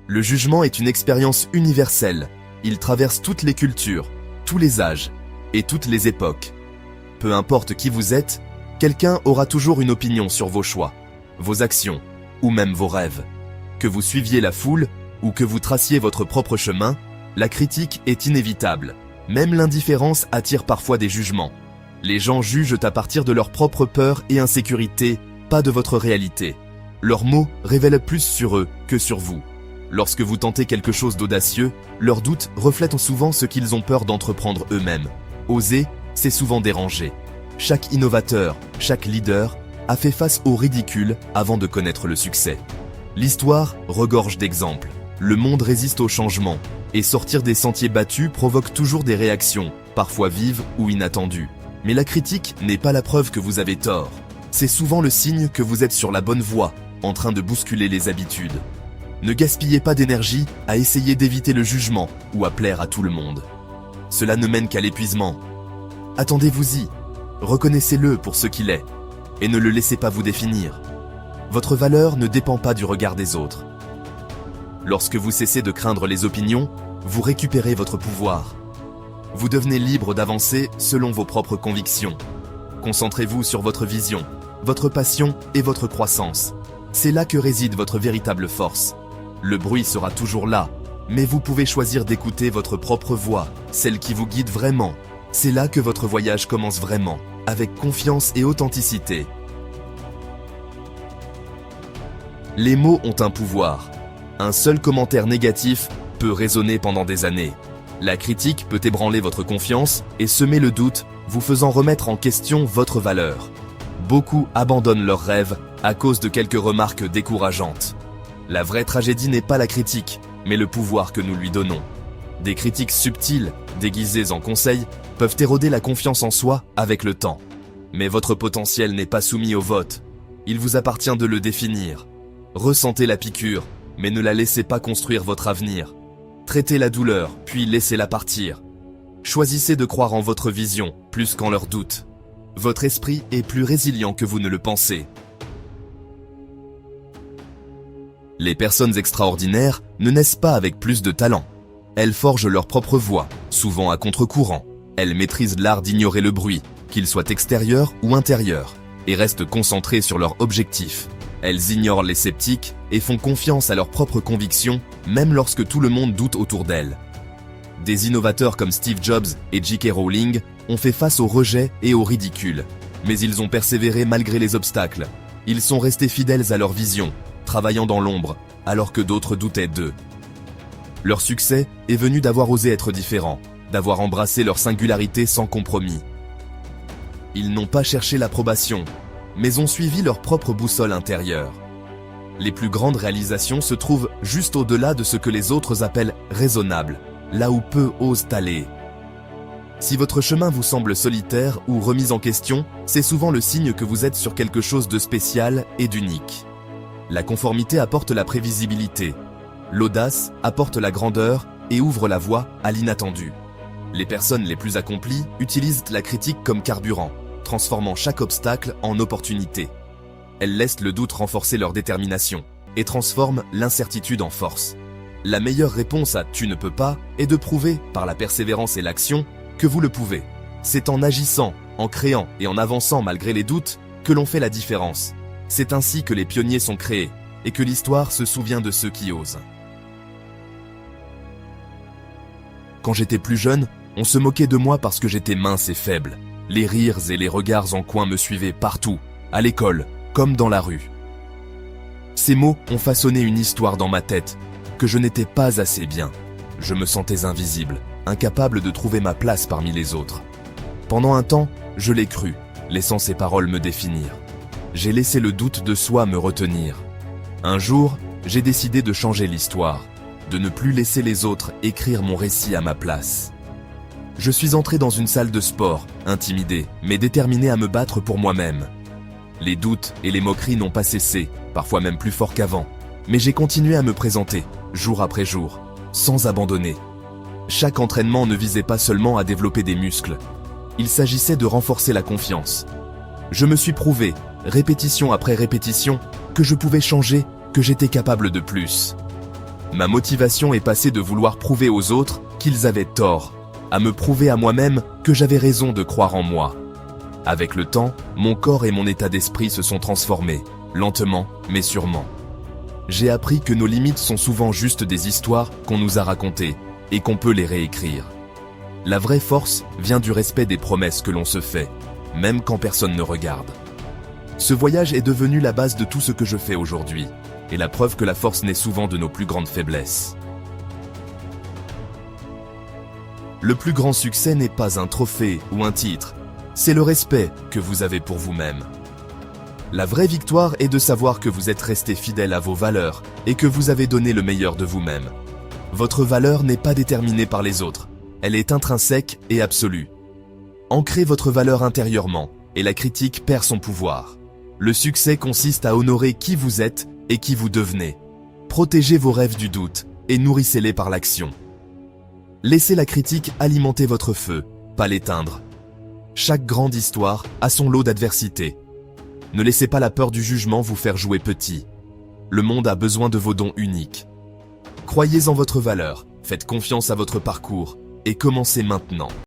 Le jugement est une expérience universelle. Il traverse toutes les cultures, tous les âges et toutes les époques. Peu importe qui vous êtes, quelqu'un aura toujours une opinion sur vos choix, vos actions ou même vos rêves. Que vous suiviez la foule ou que vous traciez votre propre chemin, la critique est inévitable. Même l'indifférence attire parfois des jugements. Les gens jugent à partir de leurs propres peurs et insécurités, pas de votre réalité. Leurs mots révèlent plus sur eux que sur vous. Lorsque vous tentez quelque chose d'audacieux, leurs doutes reflètent souvent ce qu'ils ont peur d'entreprendre eux-mêmes. Oser, c'est souvent déranger. Chaque innovateur, chaque leader a fait face au ridicule avant de connaître le succès. L'histoire regorge d'exemples. Le monde résiste au changement, et sortir des sentiers battus provoque toujours des réactions, parfois vives ou inattendues. Mais la critique n'est pas la preuve que vous avez tort. C'est souvent le signe que vous êtes sur la bonne voie, en train de bousculer les habitudes. Ne gaspillez pas d'énergie à essayer d'éviter le jugement ou à plaire à tout le monde. Cela ne mène qu'à l'épuisement. Attendez-vous-y, reconnaissez-le pour ce qu'il est, et ne le laissez pas vous définir. Votre valeur ne dépend pas du regard des autres. Lorsque vous cessez de craindre les opinions, vous récupérez votre pouvoir. Vous devenez libre d'avancer selon vos propres convictions. Concentrez-vous sur votre vision, votre passion et votre croissance. C'est là que réside votre véritable force. Le bruit sera toujours là, mais vous pouvez choisir d'écouter votre propre voix, celle qui vous guide vraiment. C'est là que votre voyage commence vraiment, avec confiance et authenticité. Les mots ont un pouvoir. Un seul commentaire négatif peut résonner pendant des années. La critique peut ébranler votre confiance et semer le doute, vous faisant remettre en question votre valeur. Beaucoup abandonnent leurs rêves à cause de quelques remarques décourageantes. La vraie tragédie n'est pas la critique, mais le pouvoir que nous lui donnons. Des critiques subtiles, déguisées en conseils, peuvent éroder la confiance en soi avec le temps. Mais votre potentiel n'est pas soumis au vote. Il vous appartient de le définir. Ressentez la piqûre, mais ne la laissez pas construire votre avenir. Traitez la douleur, puis laissez-la partir. Choisissez de croire en votre vision, plus qu'en leurs doutes. Votre esprit est plus résilient que vous ne le pensez. Les personnes extraordinaires ne naissent pas avec plus de talent. Elles forgent leur propre voix, souvent à contre-courant. Elles maîtrisent l'art d'ignorer le bruit, qu'il soit extérieur ou intérieur, et restent concentrées sur leur objectif. Elles ignorent les sceptiques et font confiance à leurs propres convictions, même lorsque tout le monde doute autour d'elles. Des innovateurs comme Steve Jobs et J.K. Rowling ont fait face au rejet et au ridicule. Mais ils ont persévéré malgré les obstacles. Ils sont restés fidèles à leur vision, travaillant dans l'ombre, alors que d'autres doutaient d'eux. Leur succès est venu d'avoir osé être différents, d'avoir embrassé leur singularité sans compromis. Ils n'ont pas cherché l'approbation, mais ont suivi leur propre boussole intérieure. Les plus grandes réalisations se trouvent juste au-delà de ce que les autres appellent raisonnable, là où peu osent aller. Si votre chemin vous semble solitaire ou remis en question, c'est souvent le signe que vous êtes sur quelque chose de spécial et d'unique. La conformité apporte la prévisibilité. L'audace apporte la grandeur et ouvre la voie à l'inattendu. Les personnes les plus accomplies utilisent la critique comme carburant, transformant chaque obstacle en opportunité. Elles laissent le doute renforcer leur détermination et transforment l'incertitude en force. La meilleure réponse à « tu ne peux pas » est de prouver, par la persévérance et l'action, que vous le pouvez. C'est en agissant, en créant et en avançant malgré les doutes que l'on fait la différence. C'est ainsi que les pionniers sont créés et que l'histoire se souvient de ceux qui osent. Quand j'étais plus jeune, on se moquait de moi parce que j'étais mince et faible. Les rires et les regards en coin me suivaient partout, à l'école, comme dans la rue. Ces mots ont façonné une histoire dans ma tête, que je n'étais pas assez bien. Je me sentais invisible, incapable de trouver ma place parmi les autres. Pendant un temps, je l'ai cru, laissant ces paroles me définir. J'ai laissé le doute de soi me retenir. Un jour, j'ai décidé de changer l'histoire, de ne plus laisser les autres écrire mon récit à ma place. Je suis entré dans une salle de sport, intimidé, mais déterminé à me battre pour moi-même. Les doutes et les moqueries n'ont pas cessé, parfois même plus fort qu'avant, mais j'ai continué à me présenter, jour après jour, sans abandonner. Chaque entraînement ne visait pas seulement à développer des muscles, il s'agissait de renforcer la confiance. Je me suis prouvé, répétition après répétition, que je pouvais changer, que j'étais capable de plus. Ma motivation est passée de vouloir prouver aux autres qu'ils avaient tort, à me prouver à moi-même que j'avais raison de croire en moi. Avec le temps, mon corps et mon état d'esprit se sont transformés, lentement mais sûrement. J'ai appris que nos limites sont souvent juste des histoires qu'on nous a racontées et qu'on peut les réécrire. La vraie force vient du respect des promesses que l'on se fait, même quand personne ne regarde. Ce voyage est devenu la base de tout ce que je fais aujourd'hui, et la preuve que la force naît souvent de nos plus grandes faiblesses. Le plus grand succès n'est pas un trophée ou un titre, c'est le respect que vous avez pour vous-même. La vraie victoire est de savoir que vous êtes resté fidèle à vos valeurs et que vous avez donné le meilleur de vous-même. Votre valeur n'est pas déterminée par les autres, elle est intrinsèque et absolue. Ancrez votre valeur intérieurement et la critique perd son pouvoir. Le succès consiste à honorer qui vous êtes et qui vous devenez. Protégez vos rêves du doute et nourrissez-les par l'action. Laissez la critique alimenter votre feu, pas l'éteindre. Chaque grande histoire a son lot d'adversité. Ne laissez pas la peur du jugement vous faire jouer petit. Le monde a besoin de vos dons uniques. Croyez en votre valeur, faites confiance à votre parcours et commencez maintenant.